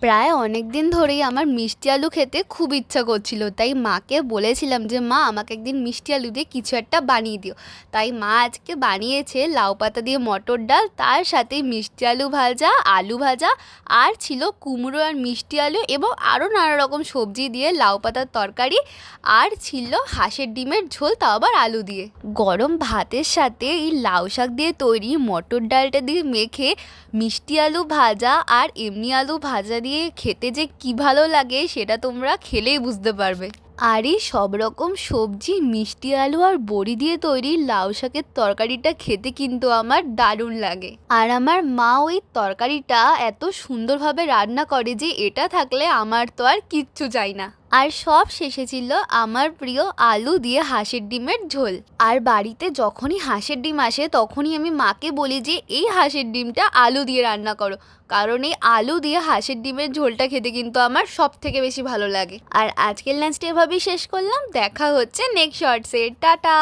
প্রায় অনেক দিন ধরেই আমার মিষ্টি আলু খেতে খুব ইচ্ছা করছিল, তাই মাকে বলেছিলাম যে মা আমাকে একদিন মিষ্টি আলু দিয়ে কিছু একটা বানিয়ে দিও। তাই মা আজকে বানিয়েছে লাউ পাতা দিয়ে মটর ডাল, তার সাথে মিষ্টি আলু ভাজা আর ছিল কুমড়ো আর মিষ্টি আলু এবং আরও নানা রকম সবজি দিয়ে লাউ পাতার তরকারি, আর ছিল হাঁসের ডিমের ঝোল, তাও আবার আলু দিয়ে। গরম ভাতের সাথে এই লাউ শাক দিয়ে তৈরি মটর ডালটা দিয়ে মেখে মিষ্টি আলু ভাজা আর এমনি আলু ভাজা দিয়ে খেতে যে কি ভালো লাগে সেটা তোমরা খেলেই বুঝতে পারবে। আর এই সব রকম সবজি, মিষ্টি আলু আর বড়ি দিয়ে তৈরি লাউ শাকের তরকারিটা খেতে কিন্তু আমার দারুণ লাগে। আর আমার মা ওই তরকারিটা এত সুন্দরভাবে রান্না করে যে এটা থাকলে আমার তো আর কিচ্ছু চাই না। আর সব শেষে ছিল আমার প্রিয় আলু দিয়ে হাঁসের ডিমের ঝোল। আর বাড়িতে যখনই হাঁসের ডিম আসে তখনই আমি মাকে বলি যে এই হাঁসের ডিমটা আলু দিয়ে রান্না করো, কারণ এই আলু দিয়ে হাঁসের ডিমের ঝোলটা খেতে কিন্তু আমার সব থেকে বেশি ভালো লাগে। আর আজকের লাঞ্চটা এভাবেই শেষ করলাম, দেখা হচ্ছে নেক্সট শর্টসে, টাটা।